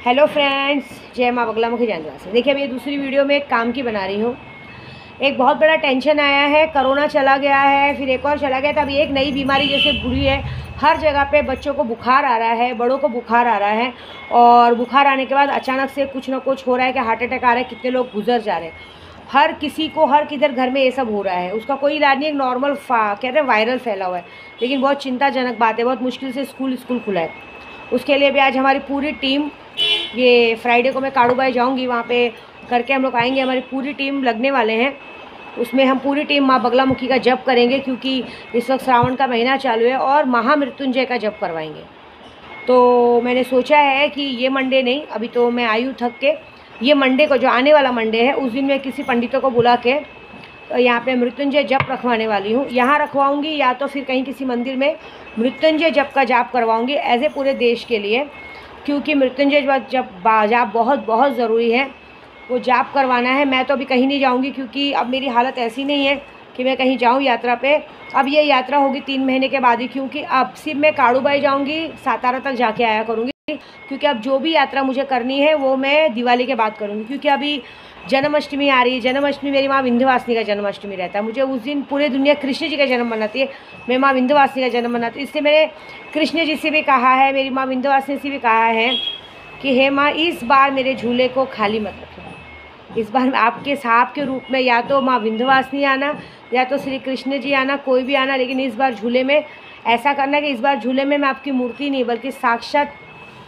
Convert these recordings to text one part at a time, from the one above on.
Hello friends, जय माँ बगलामुखी जानवासी। देखिए, अब ये दूसरी वीडियो में एक काम की बना रही हूँ। एक बहुत बड़ा टेंशन आया है, कोरोना चला गया है, फिर एक और चला गया, तब एक नई बीमारी जैसे बुरी है। हर जगह पे बच्चों को बुखार आ रहा है, बड़ों को बुखार आ रहा है, और बुखार आने के बाद अचानक से कुछ ना कुछ हो रहा है कि हार्ट अटैक आ रहा है, कितने लोग गुजर जा रहे हैं। हर किसी को हर किधर घर में ये सब हो रहा है। उसका कोई इलाज नहीं, एक नॉर्मल कहते हैं वायरल फैला हुआ है, लेकिन बहुत चिंताजनक बात है। बहुत मुश्किल से स्कूल खुला है। उसके लिए भी आज हमारी पूरी टीम, ये फ्राइडे को मैं काड़ूबाई जाऊंगी, वहाँ पे करके हम लोग आएंगे। हमारी पूरी टीम लगने वाले हैं। उसमें हम पूरी टीम माँ बगलामुखी का जप करेंगे, क्योंकि इस वक्त श्रावण का महीना चालू है, और महामृत्युंजय का जप करवाएंगे। तो मैंने सोचा है कि ये मंडे नहीं, अभी तो मैं आई हूँ थक के, ये मंडे को जो आने वाला मंडे है, उस दिन मैं किसी पंडितों को बुला के तो यहाँ पे मृत्युंजय जप रखवाने वाली हूँ। यहाँ रखवाऊँगी या तो फिर कहीं किसी मंदिर में मृत्युंजय जप का जाप करवाऊँगी एज ए पूरे देश के लिए, क्योंकि मृत्युंजय जाप बहुत बहुत ज़रूरी है। वो जाप करवाना है। मैं तो अभी कहीं नहीं जाऊँगी, क्योंकि अब मेरी हालत ऐसी नहीं है कि मैं कहीं जाऊँ यात्रा पे। अब ये यात्रा होगी 3 महीने के बाद ही, क्योंकि अब सिर्फ मैं काड़ूबाई जाऊँगी, सातारा तक जाके आया करूँगी। क्योंकि अब जो भी यात्रा मुझे करनी है वो मैं दिवाली के बाद करूँगी, क्योंकि अभी जन्माष्टमी आ रही है। जन्माष्टमी मेरी माँ विंध्यवासिनी का जन्माष्टमी रहता है। मुझे उस दिन पूरे दुनिया कृष्ण जी का जन्म मनाती है, मैं माँ विंध्यवासिनी का जन्म मनाती हूँ। इससे मैंने कृष्ण जी से भी कहा है, मेरी माँ विंध्यवासिनी से भी कहा है कि हे माँ, इस बार मेरे झूले को खाली मत रखना। इस बार आपके साहब के रूप में या तो माँ विंध्यवासिनी आना, या तो श्री कृष्ण जी आना, कोई भी आना, लेकिन इस बार झूले में ऐसा करना कि इस बार झूले में मैं आपकी मूर्ति नहीं बल्कि साक्षात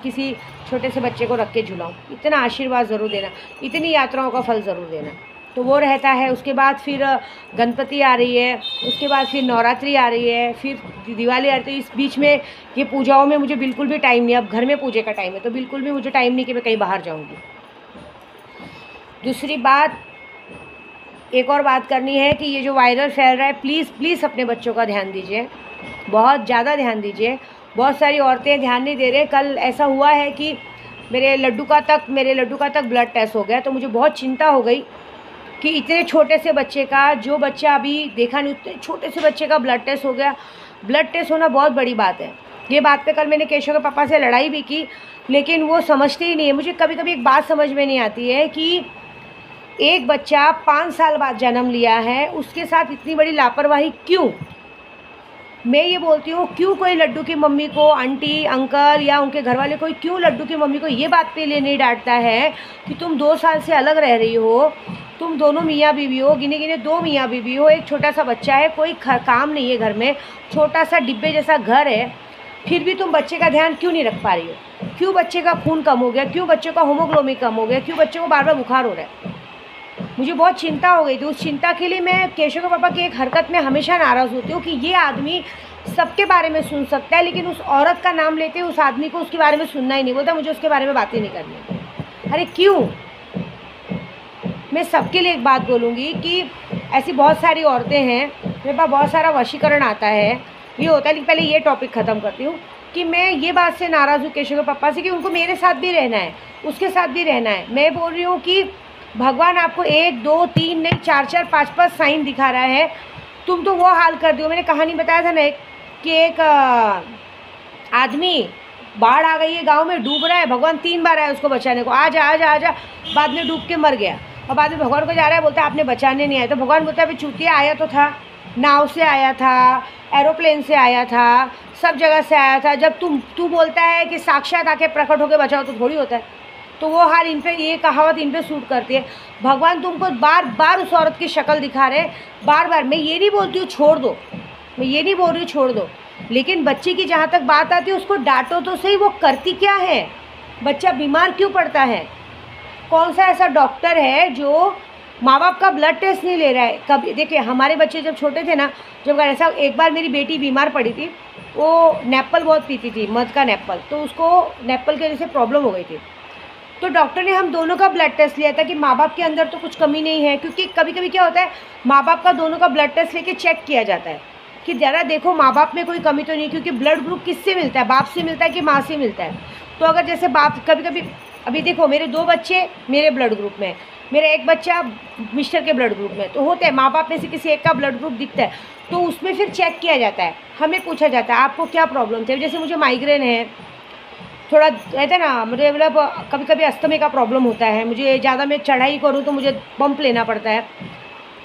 किसी छोटे से बच्चे को रख के झुलाऊँ। इतना आशीर्वाद ज़रूर देना, इतनी यात्राओं का फल ज़रूर देना। तो वो रहता है। उसके बाद फिर गणपति आ रही है, उसके बाद फिर नवरात्रि आ रही है, फिर दिवाली आ रही है। तो इस बीच में ये पूजाओं में मुझे बिल्कुल भी टाइम नहीं। अब घर में पूजे का टाइम है, तो बिल्कुल भी मुझे टाइम नहीं कि मैं कहीं बाहर जाऊँगी। दूसरी बात, एक और बात करनी है कि ये जो वायरल फैल रहा है, प्लीज़ प्लीज़ अपने बच्चों का ध्यान दीजिए, बहुत ज़्यादा ध्यान दीजिए। बहुत सारी औरतें ध्यान नहीं दे रहे। कल ऐसा हुआ है कि मेरे लड्डू का तक ब्लड टेस्ट हो गया। तो मुझे बहुत चिंता हो गई कि इतने छोटे से बच्चे का, जो बच्चा अभी देखा नहीं, उतने छोटे से बच्चे का ब्लड टेस्ट हो गया। ब्लड टेस्ट होना बहुत बड़ी बात है। ये बात पे कल मैंने केशव के पापा से लड़ाई भी की, लेकिन वो समझते ही नहीं है। मुझे कभी कभी एक बात समझ में नहीं आती है कि एक बच्चा 5 साल बाद जन्म लिया है, उसके साथ इतनी बड़ी लापरवाही क्यों? मैं ये बोलती हूँ, क्यों कोई लड्डू की मम्मी को, आंटी अंकल या उनके घर वाले, कोई क्यों लड्डू की मम्मी को ये बात पे लिए नहीं डांटता है कि तुम 2 साल से अलग रह रही हो, तुम दोनों मियाँ बीवी हो, गिने गिने 2 मियाँ बीवी हो, एक छोटा सा बच्चा है, कोई काम नहीं है घर में, छोटा सा डिब्बे जैसा घर है, फिर भी तुम बच्चे का ध्यान क्यों नहीं रख पा रही हो? क्यों बच्चे का खून कम हो गया? क्यों बच्चे का हीमोग्लोबिन कम हो गया? क्यों बच्चे को बार बार बुखार हो रहा है? मुझे बहुत चिंता हो गई थी। उस चिंता के लिए मैं केशव के पापा की एक हरकत में हमेशा नाराज़ होती हूँ कि ये आदमी सबके बारे में सुन सकता है, लेकिन उस औरत का नाम लेते उस आदमी को उसके बारे में सुनना ही नहीं। बोलता मुझे उसके बारे में बातें नहीं करनी। अरे क्यों? मैं सबके लिए एक बात बोलूँगी कि ऐसी बहुत सारी औरतें हैं, मेरे पास बहुत सारा वशीकरण आता है, ये होता है। लेकिन पहले ये टॉपिक ख़त्म करती हूँ कि मैं ये बात से नाराज़ हूँ केशव के पापा से कि उनको मेरे साथ भी रहना है, उसके साथ भी रहना है। मैं बोल रही हूँ कि भगवान आपको 1 2 3 नहीं 4 4 5 5 साइन दिखा रहा है, तुम तो वो हाल कर दो। मैंने कहानी बताया था ना कि एक आदमी, बाढ़ आ गई है, गांव में डूब रहा है, भगवान 3 बार आया उसको बचाने को, आजा आजा आजा, बाद में डूब के मर गया। और बाद में भगवान को जा रहा है, बोलता है आपने बचाने नहीं आया। तो भगवान बोलता है अभी चूतिया, आया तो था, नाव से आया था, एरोप्लेन से आया था, सब जगह से आया था। जब तू बोलता है कि साक्षात आके प्रकट होकर बचाओ, तो थोड़ी होता है। तो वो हाल इन पे, ये कहावत इन पे सूट करती है। भगवान तुमको बार बार उस औरत की शक्ल दिखा रहे, बार बार। मैं ये नहीं बोलती हूँ छोड़ दो, मैं ये नहीं बोल रही हूँ छोड़ दो, लेकिन बच्चे की जहाँ तक बात आती है, उसको डांटो तो सही। वो करती क्या है? बच्चा बीमार क्यों पड़ता है? कौन सा ऐसा डॉक्टर है जो माँ बाप का ब्लड टेस्ट नहीं ले रहा है? कभी देखिए, हमारे बच्चे जब छोटे थे ना, जब ऐसा एक बार मेरी बेटी बीमार पड़ी थी, वो नेप्पल बहुत पीती थी, मध का नेप्पल, तो उसको नेप्पल की वजह से प्रॉब्लम हो गई थी। तो डॉक्टर ने हम दोनों का ब्लड टेस्ट लिया था कि माँ बाप के अंदर तो कुछ कमी नहीं है। क्योंकि कभी कभी क्या होता है, माँ बाप का दोनों का ब्लड टेस्ट लेके चेक किया जाता है कि ज़रा देखो माँ बाप में कोई कमी तो नहीं। क्योंकि ब्लड ग्रुप किससे मिलता है? बाप से मिलता है कि माँ से मिलता है? तो अगर जैसे बाप, कभी कभी, अभी देखो मेरे 2 बच्चे मेरे ब्लड ग्रुप में, मेरा एक बच्चा मिस्टर के ब्लड ग्रुप में, तो होते हैं माँ बाप में से किसी एक का ब्लड ग्रुप दिखता है, तो उसमें फिर चेक किया जाता है। हमें पूछा जाता है आपको क्या प्रॉब्लम थे। जैसे मुझे माइग्रेन है, थोड़ा रहता है ना, मुझे मतलब कभी कभी अस्थमे का प्रॉब्लम होता है, मुझे ज़्यादा मैं चढ़ाई करूँ तो मुझे पंप लेना पड़ता है।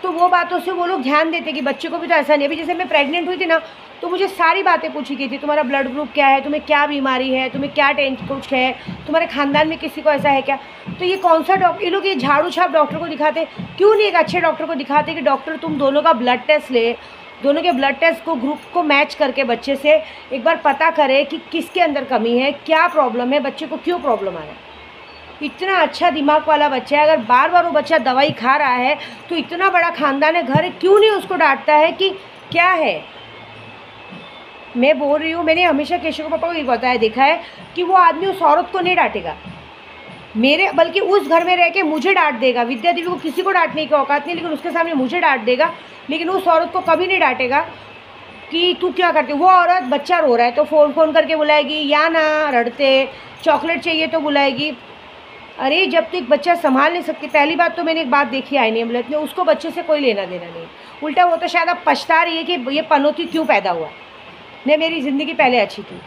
तो वो बातों से वो लोग ध्यान देते कि बच्चे को भी तो ऐसा नहीं। अभी जैसे मैं प्रेग्नेंट हुई थी ना, तो मुझे सारी बातें पूछी गई थी, तुम्हारा ब्लड ग्रुप क्या है, तुम्हें क्या बीमारी है, तुम्हें क्या टेंशन कुछ है, तुम्हारे खानदान में किसी को ऐसा है क्या। तो ये कौन सा डॉक्टर, ये लोग ये झाड़ू छाप डॉक्टर को दिखाते, क्यों नहीं एक अच्छे डॉक्टर को दिखाते कि डॉक्टर तुम दोनों का ब्लड टेस्ट ले, दोनों के ब्लड टेस्ट को ग्रुप को मैच करके बच्चे से एक बार पता करे कि किसके अंदर कमी है, क्या प्रॉब्लम है, बच्चे को क्यों प्रॉब्लम आ रहा है। इतना अच्छा दिमाग वाला बच्चा है, अगर बार बार वो बच्चा दवाई खा रहा है तो इतना बड़ा खानदान है, घर है, क्यों नहीं उसको डांटता है कि क्या है। मैं बोल रही हूँ, मैंने हमेशा केशव पापा को ये बताया देखा है कि वो आदमी उस औरत को नहीं डांटेगा, मेरे बल्कि उस घर में रह के मुझे डांट देगा। विद्या देवी को किसी को डांटने की औकात नहीं, लेकिन उसके सामने मुझे डांट देगा, लेकिन उस औरत को कभी नहीं डांटेगा कि तू क्या करती। वो औरत बच्चा रो रहा है तो फ़ोन करके बुलाएगी, या ना रड़ते चॉकलेट चाहिए तो बुलाएगी। अरे जब तक बच्चा संभाल नहीं सकती, पहली बात तो मैंने एक बात देखी आईने अमृत में, उसको बच्चे से कोई लेना देना नहीं। उल्टा वो तो शायद अब पछता रही है कि ये पनौती क्यों पैदा हुआ, नहीं मेरी ज़िंदगी पहले अच्छी थी।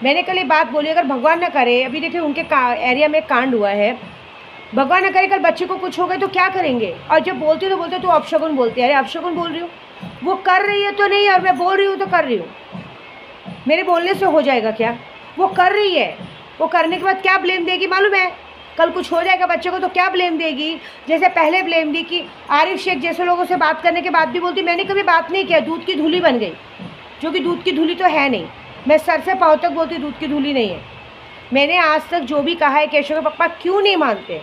मैंने कल ये बात बोली, अगर भगवान ना करे, अभी देखिए उनके एरिया में कांड हुआ है, भगवान ना करे कल बच्चे को कुछ हो गए तो क्या करेंगे। और जब बोलती तो बोलते तो अपशगुन बोलते हैं, अरे अपशगुन बोल रही हूँ, वो कर रही है तो नहीं, और मैं बोल रही हूँ तो कर रही हूँ, मेरे बोलने से हो जाएगा क्या। वो कर रही है, वो करने के बाद क्या ब्लेम देगी मालूम है, कल कुछ हो जाएगा बच्चे को तो क्या ब्लेम देगी। जैसे पहले ब्लेम दी कि आरिफ शेख जैसे लोगों से बात करने के बाद भी बोलती मैंने कभी बात नहीं किया, दूध की धूली बन गई, जो कि दूध की धूली तो है नहीं। मैं सर से पाँव तक बोलती दूध की धूली नहीं है। मैंने आज तक जो भी कहा है केशव के पापा क्यों नहीं मानते,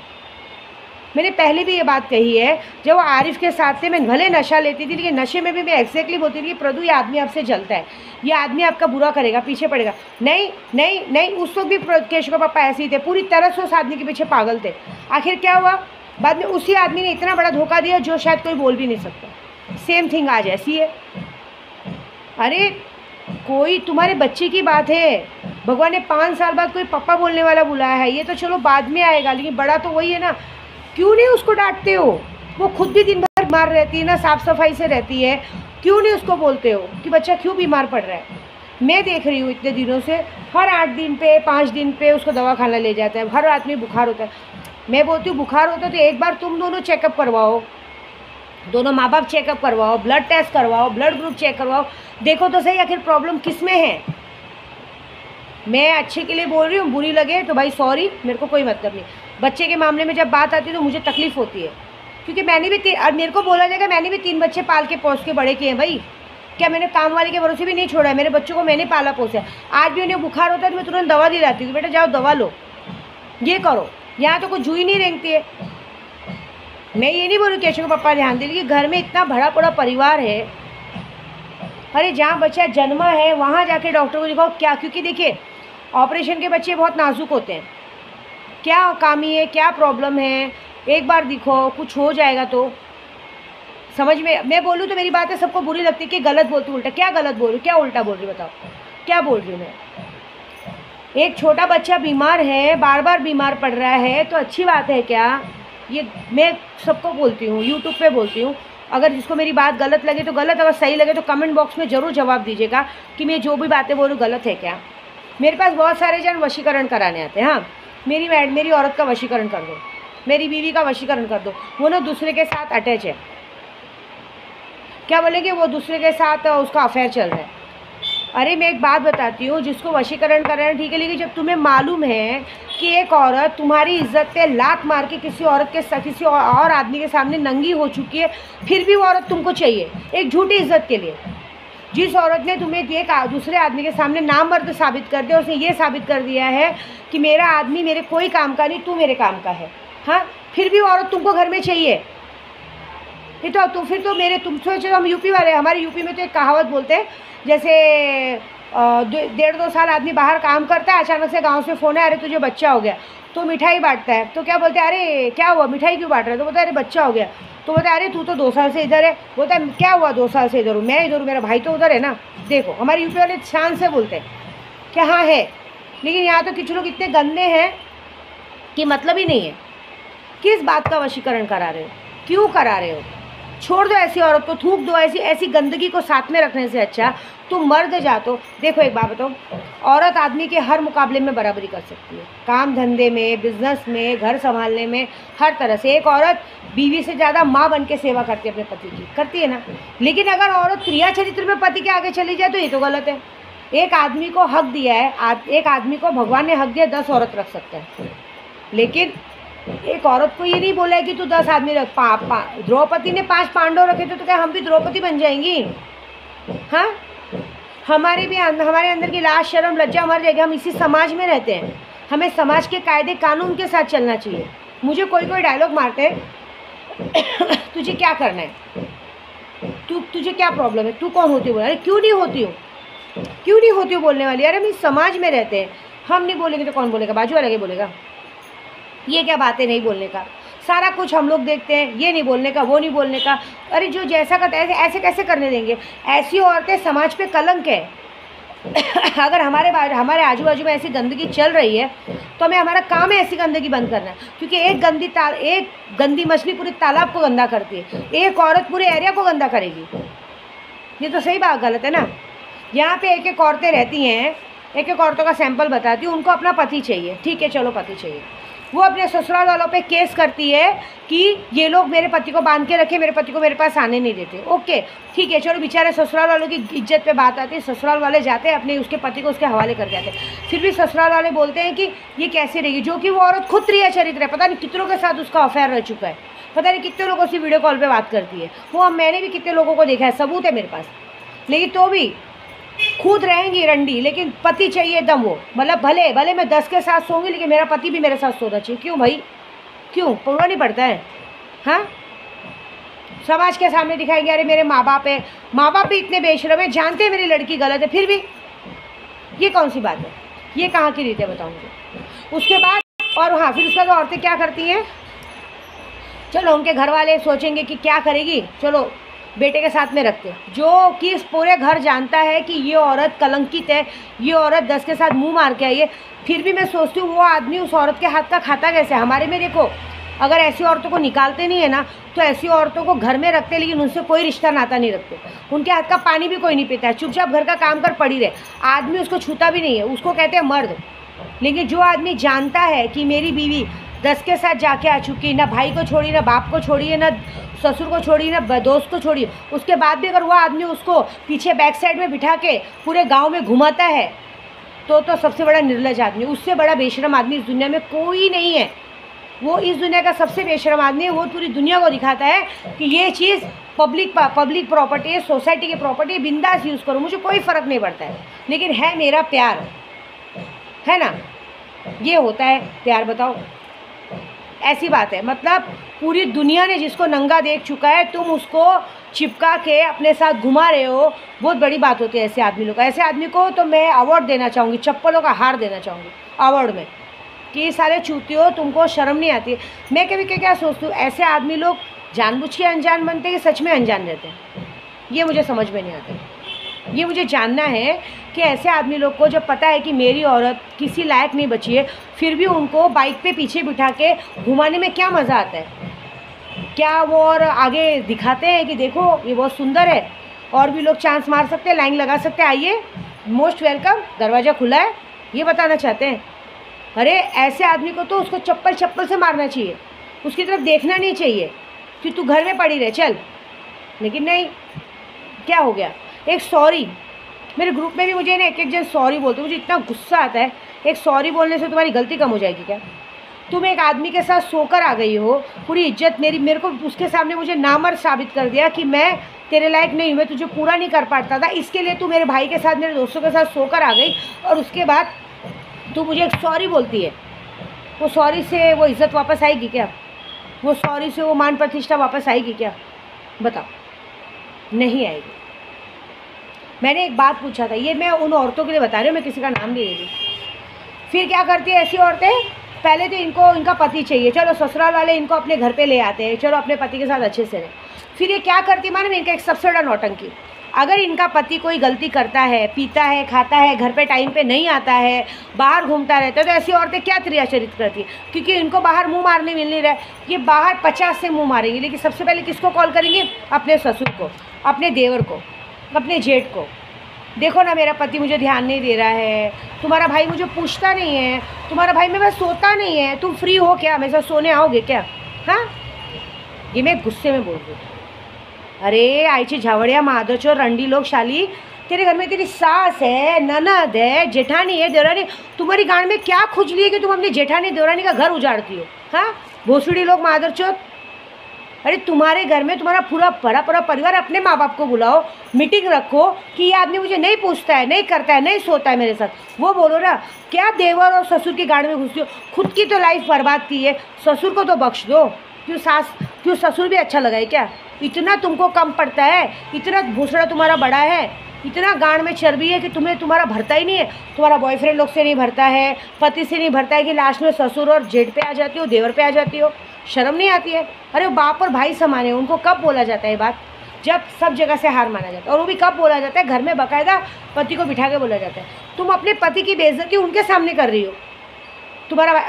मैंने पहले भी ये बात कही है, जब वो आरिफ के साथ थे मैं भले नशा लेती थी, लेकिन नशे में भी मैं एग्जैक्टली बोलती थी कि प्रभु ये आदमी आपसे जलता है, ये आदमी आपका बुरा करेगा, पीछे पड़ेगा। नहीं नहीं नहीं, उस वक्त भी केशव पापा ऐसे ही थे, पूरी तरह से उस आदमी के पीछे पागल थे। आखिर क्या हुआ, बाद में उसी आदमी ने इतना बड़ा धोखा दिया जो शायद कोई बोल भी नहीं सकता। सेम थिंग आज ऐसी है। अरे कोई तुम्हारे बच्चे की बात है, भगवान ने 5 साल बाद कोई पापा बोलने वाला बुलाया है, ये तो चलो बाद में आएगा, लेकिन बड़ा तो वही है ना। क्यों नहीं उसको डांटते हो, वो खुद भी दिन भर बीमार रहती है ना, साफ़ सफाई से रहती है, क्यों नहीं उसको बोलते हो कि बच्चा क्यों बीमार पड़ रहा है। मैं देख रही हूँ इतने दिनों से, हर 8 दिन पे 5 दिन पे उसको दवा खाना ले जाता है, हर आदमी बुखार होता है। मैं बोलती हूँ बुखार होता है तो एक बार तुम दोनों चेकअप करवाओ, दोनों माँ बाप चेकअप करवाओ, ब्लड टेस्ट करवाओ, ब्लड ग्रुप चेक करवाओ, देखो तो सही आखिर प्रॉब्लम किस में है। मैं अच्छे के लिए बोल रही हूँ, बुरी लगे तो भाई सॉरी, मेरे को कोई मतलब नहीं। बच्चे के मामले में जब बात आती है तो मुझे तकलीफ़ होती है, क्योंकि मैंने भी और मेरे को बोला जाएगा मैंने भी 3 बच्चे पाल के पोस के बड़े किए हैं भाई। क्या मैंने काम वाले के भरोसे भी नहीं छोड़ा है, मेरे बच्चों को मैंने पाला पोसा। आज भी उन्हें बुखार होता है तो मैं तुरंत दवा दिलाती हूँ, बेटा जाओ दवा लो, ये करो। यहाँ तो कुछ जूही नहीं रेंगती है। मैं ये नहीं बोलूँ केशव पापा ध्यान दे, लेकिन घर में इतना भरा पड़ा परिवार है। अरे जहाँ बच्चा जन्मा है वहाँ जाके डॉक्टर को दिखाओ क्या, क्योंकि देखिए ऑपरेशन के बच्चे बहुत नाजुक होते हैं, क्या खामी है, क्या प्रॉब्लम है, एक बार दिखो, कुछ हो जाएगा तो समझ में। मैं बोलूँ तो मेरी बातें सबको बुरी लगती है कि गलत बोलती हूँ, उल्टा क्या गलत बोल रही हूँ, क्या उल्टा बोल रही हूँ, बताओ क्या बोल रही हूँ मैं। एक छोटा बच्चा बीमार है, बार बार बीमार पड़ रहा है तो अच्छी बात है क्या, ये मैं सबको बोलती हूँ, यूट्यूब पे बोलती हूँ। अगर जिसको मेरी बात गलत लगे तो गलत, अगर सही लगे तो कमेंट बॉक्स में ज़रूर जवाब दीजिएगा कि मैं जो भी बातें बोलूँ गलत है क्या। मेरे पास बहुत सारे जन वशीकरण कराने आते हैं। हाँ, मेरी औरत का वशीकरण कर दो, मेरी बीवी का वशीकरण कर दो, वो ना दूसरे के साथ अटैच है, क्या बोलेंगे, वो दूसरे के साथ उसका अफेयर चल रहा है। अरे मैं एक बात बताती हूँ, जिसको वशीकरण कर रहे हैं ठीक है, लेकिन जब तुम्हें मालूम है कि एक औरत तुम्हारी इज्जत पे लात मार के किसी औरत के साथ किसी और आदमी के सामने नंगी हो चुकी है, फिर भी वो औरत तुमको चाहिए एक झूठी इज्जत के लिए। जिस औरत ने तुम्हें ये दूसरे आदमी के सामने नामर्द साबित कर दिया, उसने ये साबित कर दिया है कि मेरा आदमी मेरे कोई काम का नहीं, तू मेरे काम का है, हाँ, फिर भी वो औरत तुमको घर में चाहिए। ये तो फिर तो मेरे तुम सोचो, हम यूपी वाले, हमारे यूपी में तो एक कहावत बोलते हैं, जैसे 1.5-2 साल आदमी बाहर काम करता है, अचानक से गांव से फ़ोन है, अरे तुझे बच्चा हो गया, तो मिठाई बांटता है, तो क्या बोलते हैं, अरे क्या हुआ, मिठाई क्यों बांट रहा है, तो बोलता है अरे बच्चा हो गया, तो बोलता है अरे तू तो 2 साल से इधर है, बोलता है क्या हुआ 2 साल से इधर हूँ, मैं इधर हूँ, मेरा भाई तो उधर है ना। देखो हमारे यूपी वाले शान से बोलते हैं कि हाँ है, लेकिन यहाँ तो कुछ लोग इतने गंदे हैं कि मतलब ही नहीं है। किस बात का वशीकरण करा रहे हो, क्यों करा रहे हो, छोड़ दो ऐसी औरत को, थूक दो ऐसी गंदगी को साथ में रखने से अच्छा तुम मर्द जा। तो देखो एक बात बताओ, औरत आदमी के हर मुकाबले में बराबरी कर सकती है, काम धंधे में, बिजनेस में, घर संभालने में, हर तरह से। एक औरत बीवी से ज़्यादा माँ बन के सेवा करती है अपने पति की, करती है ना। लेकिन अगर औरत क्रिया चरित्र में पति के आगे चली जाए तो ये तो गलत है। एक आदमी को हक दिया है, एक आदमी को भगवान ने हक दिया 10 औरत रख सकता है, लेकिन एक औरत को ये नहीं बोला है कि तू 10 आदमी रख। द्रौपदी ने 5 पांडव रखे थे तो क्या हम भी द्रौपदी बन जाएंगी? हाँ, हमारे अंदर की लाज शर्म लज्जा मर जाएगी। हम इसी समाज में रहते हैं, हमें समाज के कायदे कानून के साथ चलना चाहिए। मुझे कोई डायलॉग मारते हैं तुझे क्या करना है, तुझे क्या प्रॉब्लम है, तू कौन होती हो? अरे क्यों नहीं होती हूँ बोलने वाली? अरे हम इस समाज में रहते हैं, हम नहीं बोलेंगे तो कौन बोलेगा? बाजू वाला के बोलेगा? ये क्या बात है नहीं बोलने का? सारा कुछ हम लोग देखते हैं, ये नहीं बोलने का, वो नहीं बोलने का। अरे जो जैसा का ऐसे कैसे करने देंगे? ऐसी औरतें समाज पे कलंक है। अगर हमारे आजू बाजू में ऐसी गंदगी चल रही है तो हमें, हमारा काम है ऐसी गंदगी बंद करना, क्योंकि एक गंदी मछली पूरे तालाब को गंदा करती है, एक औरत पूरे एरिया को गंदा करेगी। ये तो सही बात गलत है ना? यहाँ पे एक औरतें रहती हैं, एक औरतों का सैंपल बताती हूँ। उनको अपना पति चाहिए, ठीक है, चलो पति चाहिए। वो अपने ससुराल वालों पे केस करती है कि ये लोग मेरे पति को बांध के रखे, मेरे पति को मेरे पास आने नहीं देते। ओके ठीक है, चलो बेचारे ससुराल वालों की इज्जत पे बात आती है, ससुराल वाले जाते हैं अपने उसके पति को उसके हवाले कर जाते हैं। फिर भी ससुराल वाले बोलते हैं कि ये कैसे रहेगी, जो कि वो औरत खुद क्रिया चरित्र है, पता नहीं कितनों के साथ उसका अफेयर रह चुका है, पता नहीं कितने लोगों से वीडियो कॉल पर बात करती है वो। मैंने भी कितने लोगों को देखा है, सबूत है मेरे पास। लेकिन तो भी खुद रहेंगी रंडी, लेकिन पति चाहिए एकदम वो, मतलब भले मैं 10 के साथ सोऊंगी लेकिन मेरा पति भी मेरे साथ सोना चाहिए। क्यों भाई, क्यों? पूरा नहीं पड़ता है? हाँ, समाज के सामने दिखाएंगे अरे मेरे माँ बाप है, माँ बाप भी इतने बेशरम है, जानते हैं मेरी लड़की गलत है, फिर भी ये कौन सी बात है? ये कहाँ की रीत है बताऊँगी। उसके बाद और हाँ, फिर उसके बाद औरतें क्या करती हैं, चलो उनके घर वाले सोचेंगे कि क्या करेगी, चलो बेटे के साथ में रखते, जो कि इस पूरे घर जानता है कि ये औरत कलंकित है, ये औरत 10 के साथ मुंह मार के आई है। फिर भी मैं सोचती हूँ वो आदमी उस औरत के हाथ का खाता कैसे? हमारे में देखो, अगर ऐसी औरतों को निकालते नहीं है ना तो ऐसी औरतों को घर में रखते, लेकिन उनसे कोई रिश्ता नाता नहीं रखते, उनके हाथ का पानी भी कोई नहीं पीता है, चुपचाप घर का काम कर पड़ी रहे, आदमी उसको छूता भी नहीं है, उसको कहते हैं मर्द। लेकिन जो आदमी जानता है कि मेरी बीवी 10 के साथ जाके आ चुकी, ना भाई को छोड़ी, ना बाप को छोड़ी है, ना ससुर को छोड़ी, ना दोस्त को छोड़ी, उसके बाद भी अगर वो आदमी उसको पीछे बैक साइड में बिठा के पूरे गांव में घुमाता है तो सबसे बड़ा निर्लज आदमी, उससे बड़ा बेशरम आदमी इस दुनिया में कोई नहीं है। वो इस दुनिया का सबसे बेशरम आदमी है। वो पूरी दुनिया को दिखाता है कि ये चीज़ पब्लिक प्रॉपर्टी है, सोसाइटी की प्रॉपर्टी है, बिंदास यूज़ करो, मुझे कोई फ़र्क नहीं पड़ता है, लेकिन है मेरा प्यार, है ना? ये होता है प्यार, बताओ? ऐसी बात है। मतलब पूरी दुनिया ने जिसको नंगा देख चुका है, तुम उसको चिपका के अपने साथ घुमा रहे हो, बहुत बड़ी बात होती है ऐसे आदमी लोग। ऐसे आदमी को तो मैं अवार्ड देना चाहूँगी, चप्पलों का हार देना चाहूँगी अवार्ड में, कि सारे चूती हो, तुमको शर्म नहीं आती। मैं कभी क्या सोचती हूँ, ऐसे आदमी लोग जानबूझ के अनजान बनते हैं कि सच में अनजान रहते हैं, ये मुझे समझ में नहीं आता। ये मुझे जानना है कि ऐसे आदमी लोग को जब पता है कि मेरी औरत किसी लायक नहीं बची है, फिर भी उनको बाइक पे पीछे बिठा के घुमाने में क्या मज़ा आता है? क्या वो और आगे दिखाते हैं कि देखो ये बहुत सुंदर है, और भी लोग चांस मार सकते हैं, लाइन लगा सकते हैं, आइए मोस्ट वेलकम, दरवाज़ा खुला है, ये बताना चाहते हैं? अरे ऐसे आदमी को तो उसको चप्पल से मारना चाहिए, उसकी तरफ देखना नहीं चाहिए कि तू घर में पड़ी रहे चल। लेकिन नहीं, क्या हो गया? एक सॉरी, मेरे ग्रुप में भी मुझे ना एक जन सॉरी बोलते, मुझे इतना गुस्सा आता है। एक सॉरी बोलने से तुम्हारी गलती कम हो जाएगी क्या? तुम एक आदमी के साथ सोकर आ गई हो, पूरी इज्जत मेरे को उसके सामने मुझे नामर्द साबित कर दिया कि मैं तेरे लायक नहीं हूँ, मैं तुझे पूरा नहीं कर पाता था, इसके लिए तू मेरे भाई के साथ, मेरे दोस्तों के साथ सोकर आ गई, और उसके बाद तू मुझे एक सॉरी बोलती है। वो सॉरी से वो इज़्ज़त वापस आएगी क्या? वो सॉरी से वो मान प्रतिष्ठा वापस आएगी क्या? बताओ, नहीं आएगी। मैंने एक बात पूछा था, ये मैं उन औरतों के लिए बता रही हूँ, मैं किसी का नाम नहीं ले रही। फिर क्या करती है ऐसी औरतें, पहले तो इनका पति चाहिए, चलो ससुराल वाले इनको अपने घर पे ले आते हैं, चलो अपने पति के साथ अच्छे से रहे। फिर ये क्या करती है मालूम है? इनका एक सबसे बड़ा नौटंकी, अगर इनका पति कोई गलती करता है, पीता है, खाता है, घर पे टाइम पे नहीं आता है, बाहर घूमता रहता है, तो ऐसी औरतें क्या क्रियाचरित करती है? क्योंकि इनको बाहर मुंह मारने मिल नहीं रहा है। ये बाहर 50 से मुंह मारेंगे, लेकिन सबसे पहले किसको कॉल करेंगे? अपने ससुर को, अपने देवर को, अपने जेठ को। देखो ना, मेरा पति मुझे ध्यान नहीं दे रहा है, तुम्हारा भाई मुझे पूछता नहीं है, तुम्हारा भाई मेरे पास सोता नहीं है, तुम फ्री हो क्या, मेरे साथ सोने आओगे क्या? हाँ, ये मैं गुस्से में बोल रही हूँ। अरे आईची झावड़िया, माधवचोर, रंडी लोग, शाली, तेरे घर में तेरी सास है, ननद है, जेठानी है, देवरानी, तुम्हारी गांड में क्या खुजली है कि तुम अपनी जेठानी देवरानी का घर उजाड़ती हो? हाँ, भोसड़ी लोग, माधवचोर। अरे तुम्हारे घर में तुम्हारा पूरा बड़ा परिवार, अपने माँ बाप को बुलाओ, मीटिंग रखो कि ये आदमी मुझे नहीं पूछता है, नहीं करता है, नहीं सोता है मेरे साथ, वो बोलो ना। क्या देवर और ससुर की गाड़ में घुसती हो? खुद की तो लाइफ बर्बाद की है, ससुर को तो बख्श दो। क्यों ससुर भी अच्छा लगा है क्या? इतना तुमको कम पड़ता है? इतना भूसड़ा तुम्हारा बड़ा है, इतना गांड में चर्बी है कि तुम्हारा भरता ही नहीं है? तुम्हारा बॉयफ्रेंड लोग से नहीं भरता है, पति से नहीं भरता है कि लास्ट में ससुर और जेठ पे आ जाती हो, देवर पे आ जाती हो? शर्म नहीं आती है? अरे बाप और भाई समान है, उनको कब बोला जाता है बात? जब सब जगह से हार माना जाता है। और वो भी कब बोला जाता है? घर में बाकायदा पति को बिठा के बोला जाता है। तुम अपने पति की बेइज्जती उनके सामने कर रही हो।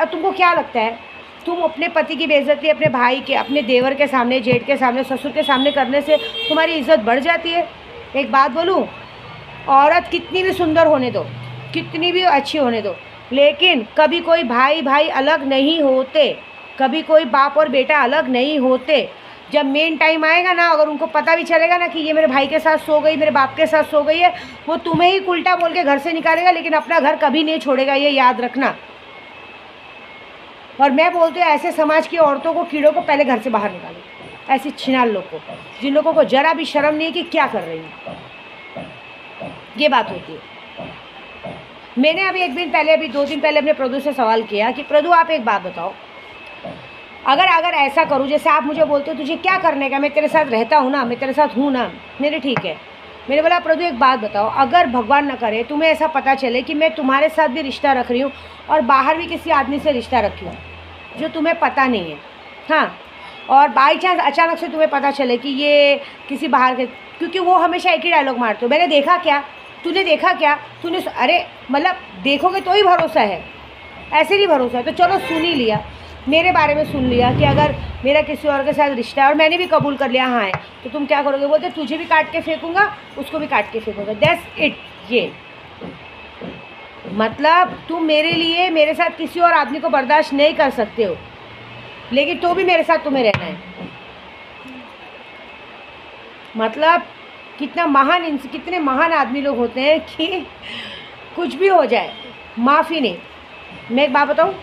तुमको क्या लगता है, तुम अपने पति की बेइज्जती अपने भाई के, अपने देवर के सामने, जेठ के सामने, ससुर के सामने करने से तुम्हारी इज्जत बढ़ जाती है? एक बात बोलूँ, औरत कितनी भी सुंदर होने दो, कितनी भी अच्छी होने दो, लेकिन कभी कोई भाई भाई अलग नहीं होते, कभी कोई बाप और बेटा अलग नहीं होते। जब मेन टाइम आएगा ना, अगर उनको पता भी चलेगा ना कि ये मेरे भाई के साथ सो गई, मेरे बाप के साथ सो गई है, वो तुम्हें ही उल्टा बोल के घर से निकालेगा, लेकिन अपना घर कभी नहीं छोड़ेगा, ये याद रखना। और मैं बोलती हूँ, ऐसे समाज की औरतों को, कीड़ों को पहले घर से बाहर निकालो, ऐसी छिनाल लोग को, जिन लोगों को जरा भी शर्म नहीं है कि क्या कर रही है। ये बात होती है। मैंने अभी 2 दिन पहले अपने प्रदू से सवाल किया कि प्रदू आप एक बात बताओ, अगर ऐसा करूँ, जैसे आप मुझे बोलते हो तुझे क्या करने का, मैं तेरे साथ रहता हूँ ना, मैं तेरे साथ हूँ ना, मेरे ठीक है। मैंने बोला प्रदू एक बात बताओ, अगर भगवान न करे तुम्हें ऐसा पता चले कि मैं तुम्हारे साथ भी रिश्ता रख रही हूँ और बाहर भी किसी आदमी से रिश्ता रखी हूँ जो तुम्हें पता नहीं है, हाँ, और बाई चांस अचानक से तुम्हें पता चले कि ये किसी बाहर के, क्योंकि वो हमेशा एक ही डायलॉग मारते हो, मैंने देखा क्या, तूने देखा क्या, तूने, अरे मतलब देखोगे तो ही भरोसा है, ऐसे नहीं भरोसा है। तो चलो सुन ही लिया, मेरे बारे में सुन लिया कि अगर मेरा किसी और के साथ रिश्ता है और मैंने भी कबूल कर लिया हाँ है, तो तुम क्या करोगे? बोलते तुझे भी काट के फेंकूंगा, उसको भी काट के फेंकूंगा, दैट्स इट। ये मतलब तुम मेरे लिए, मेरे साथ किसी और आदमी को बर्दाश्त नहीं कर सकते हो, लेकिन तो भी मेरे साथ तुम्हें रहना है। मतलब कितने महान आदमी लोग होते हैं कि कुछ भी हो जाए माफ़ी नहीं। मैं एक बात बताऊँ,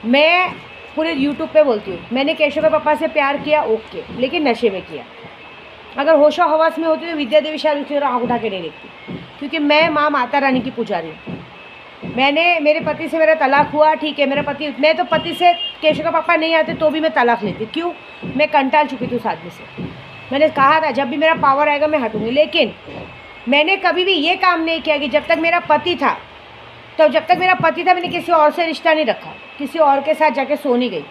मैं पूरे यूट्यूब पे बोलती हूँ, मैंने केशव के पापा से प्यार किया, ओके, लेकिन नशे में किया। अगर होशो हवास में होती तो विद्या देवी शायद उसकी आँख उठा के नहीं देखती, क्योंकि मैं माँ माता रानी की पुजारी हूँ। मेरे पति से मेरा तलाक हुआ, ठीक है, मैं तो पति से, केशव का पापा नहीं आते तो भी मैं तलाक लेती। क्यों? मैं कंटाल चुकी थी उस आदमी से। मैंने कहा था जब भी मेरा पावर आएगा मैं हटूँगी, लेकिन मैंने कभी भी ये काम नहीं किया कि जब तक मेरा पति था, तो जब तक मेरा पति था मैंने किसी और से रिश्ता नहीं रखा, किसी और के साथ जाके सो नहीं गई।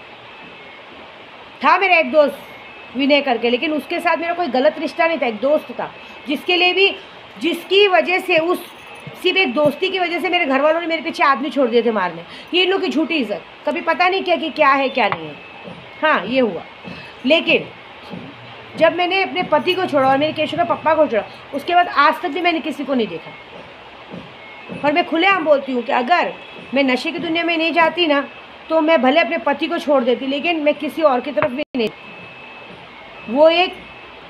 था मेरा एक दोस्त विनय करके, लेकिन उसके साथ मेरा कोई गलत रिश्ता नहीं था, एक दोस्त था, जिसकी वजह से, सिर्फ एक दोस्ती की वजह से मेरे घर वालों ने मेरे पीछे आदमी छोड़ दिए थे मारने। ये इन लोग की झूठी इज्जत, कभी पता नहीं किया कि क्या है क्या नहीं है। हाँ, ये हुआ। लेकिन जब मैंने अपने पति को छोड़ा और मेरे केशव के पप्पा को छोड़ा, उसके बाद आज तक भी मैंने किसी को नहीं देखा। और मैं खुलेआम बोलती हूँ कि अगर मैं नशे की दुनिया में नहीं जाती ना, तो मैं भले अपने पति को छोड़ देती, लेकिन मैं किसी और की तरफ भी नहीं। वो एक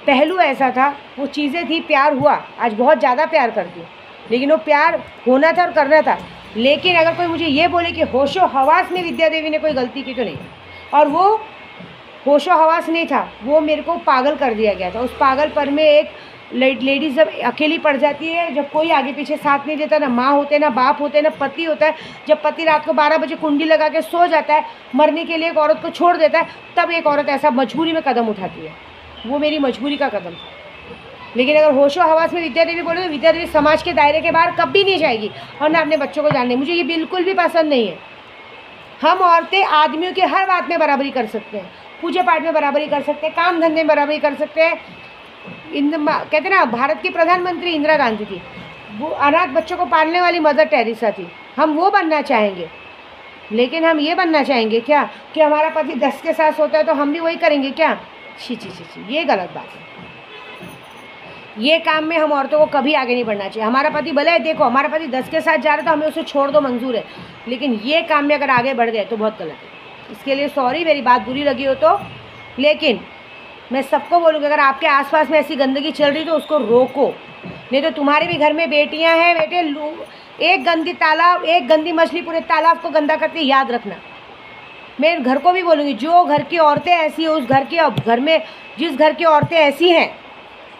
पहलू ऐसा था, वो चीज़ें थी, प्यार हुआ, आज बहुत ज़्यादा प्यार करती हूँ, लेकिन वो प्यार होना था और करना था। लेकिन अगर कोई मुझे ये बोले कि होशो हवास में विद्या देवी ने कोई गलती की, तो नहीं। और वो होशो हवास नहीं था, वो मेरे को पागल कर दिया गया था। उस पागलपन में एक लेडीज़ जब अकेली पड़ जाती है, जब कोई आगे पीछे साथ नहीं देता, ना माँ होते, ना बाप होते, ना पति होता है, जब पति रात को 12 बजे कुंडी लगा के सो जाता है, मरने के लिए एक औरत को छोड़ देता है, तब एक औरत ऐसा मजबूरी में कदम उठाती है। वो मेरी मजबूरी का कदम था। लेकिन अगर होशो हवास में विद्या देवी बोले, तो विद्या देवी समाज के दायरे के बाहर कभी नहीं जाएगी, और ना अपने बच्चों को जानने। मुझे ये बिल्कुल भी पसंद नहीं है। हम औरतें आदमियों की हर बात में बराबरी कर सकते हैं, पूजा पाठ में बराबरी कर सकते हैं, काम धंधे में बराबरी कर सकते हैं, कहते ना भारत की प्रधानमंत्री इंदिरा गांधी थी, वो अनाथ बच्चों को पालने वाली मदर टेरेसा थी। हम वो बनना चाहेंगे, लेकिन हम ये बनना चाहेंगे क्या कि हमारा पति 10 के साथ सोता है तो हम भी वही करेंगे क्या? छी छी छी छी, ये गलत बात है। ये काम में हम औरतों को कभी आगे नहीं बढ़ना चाहिए। हमारा पति भले, देखो हमारा पति 10 के साथ जा रहा है तो हमें उसे छोड़ दो, मंजूर है, लेकिन ये काम में अगर आगे बढ़ गए तो बहुत गलत है। इसके लिए सॉरी, मेरी बात बुरी लगी हो तो, लेकिन मैं सबको बोलूँगी अगर आपके आसपास में ऐसी गंदगी चल रही तो उसको रोको। नहीं तो तुम्हारे भी घर में बेटियां हैं, बेटे, एक गंदी मछली पूरे तालाब को गंदा करती है, याद रखना। मैं घर को भी बोलूँगी, जो घर की औरतें ऐसी हैं, उस घर में जिस घर की औरतें ऐसी हैं,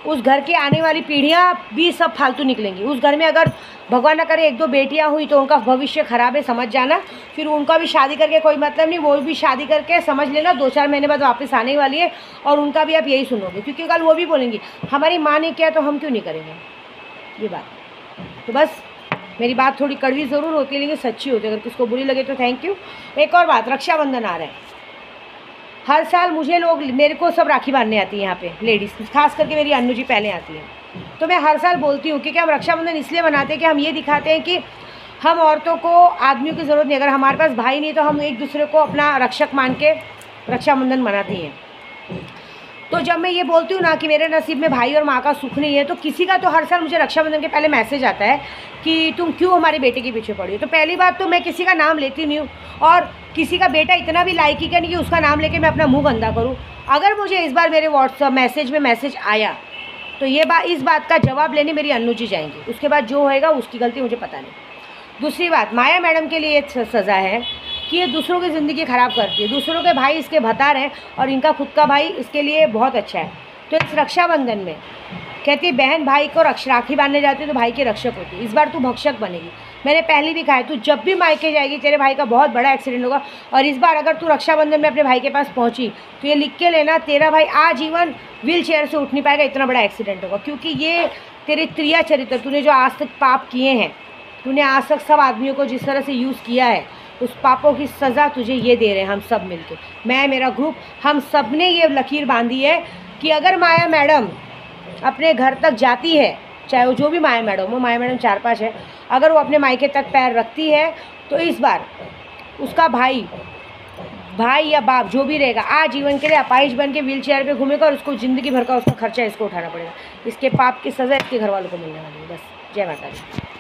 उस घर की आने वाली पीढ़ियाँ भी सब फालतू निकलेंगी। उस घर में अगर भगवान न करे 1-2 बेटियाँ हुई तो उनका भविष्य ख़राब है, समझ जाना। फिर उनका भी शादी करके कोई मतलब नहीं, वो भी शादी करके समझ लेना 2-4 महीने बाद वापस आने वाली है, और उनका भी आप यही सुनोगे, क्योंकि कल वो भी बोलेंगी हमारी माँ ने किया तो हम क्यों नहीं करेंगे, ये बात। तो बस मेरी बात थोड़ी कड़वी ज़रूर होती है लेकिन सच्ची होती है। अगर किसको बुरी लगे तो थैंक यू। एक और बात, रक्षाबंधन आ रहा है। हर साल मेरे को सब राखी बांधने आती है यहाँ पे लेडीज़, खास करके मेरी अन्नू जी पहले आती है। तो मैं हर साल बोलती हूँ कि हम रक्षाबंधन इसलिए मनाते हैं कि हम ये दिखाते हैं कि हम औरतों को आदमियों की ज़रूरत नहीं, अगर हमारे पास भाई नहीं तो हम एक दूसरे को अपना रक्षक मान के रक्षाबंधन मनाती हैं। तो जब मैं ये बोलती हूँ ना कि मेरे नसीब में भाई और माँ का सुख नहीं है, तो किसी का तो हर साल मुझे रक्षाबंधन के पहले मैसेज आता है कि तुम क्यों हमारे बेटे के पीछे पड़ी हो। तो पहली बात तो मैं किसी का नाम लेती नहीं हूँ, और किसी का बेटा इतना भी लायकी का नहीं कि उसका नाम लेके मैं अपना मुंह गंदा करूँ। अगर मुझे इस बार मेरे व्हाट्सअप मैसेज में मैसेज आया तो इस बात का जवाब लेने मेरी अन्नू जी जाएंगी, उसके बाद जो होएगा उसकी गलती, मुझे पता नहीं। दूसरी बात, माया मैडम के लिए सज़ा है कि ये दूसरों की ज़िंदगी ख़राब करती है। दूसरों के भाई इसके भतार हैं और इनका खुद का भाई इसके लिए बहुत अच्छा है। तो इस रक्षाबंधन में कहती है बहन भाई को राखी बांधने जाती है तो भाई की रक्षक होती है, इस बार तू भक्षक बनेगी। मैंने पहले भी कहा है, तू जब भी मायके जाएगी तेरे भाई का बहुत बड़ा एक्सीडेंट होगा। और इस बार अगर तू रक्षाबंधन में अपने भाई के पास पहुंची तो ये लिख के लेना, तेरा भाई आजीवन व्हील चेयर से उठ नहीं पाएगा, इतना बड़ा एक्सीडेंट होगा। क्योंकि ये तेरे क्रिया चरित्र, तूने जो आज तक पाप किए हैं, तूने आज तक सब आदमियों को जिस तरह से यूज़ किया है, उस पापों की सज़ा तुझे ये दे रहे हैं हम सब मिलके। मैं, मेरा ग्रुप, हम सब ने ये लकीर बांधी है कि अगर माया मैडम अपने घर तक जाती है, चाहे वो जो भी माया मैडम हो, माया मैडम 4-5 है, अगर वो अपने मायके तक पैर रखती है तो इस बार उसका भाई या बाप जो भी रहेगा आजीवन के लिए अपाहिज बन के व्हील चेयर पर घूमेगा, और उसको ज़िंदगी भर का उसका खर्चा इसको उठाना पड़ेगा। इसके पाप की सज़ा इसके घर वालों को मिलने वाली है। बस, जय माता दी।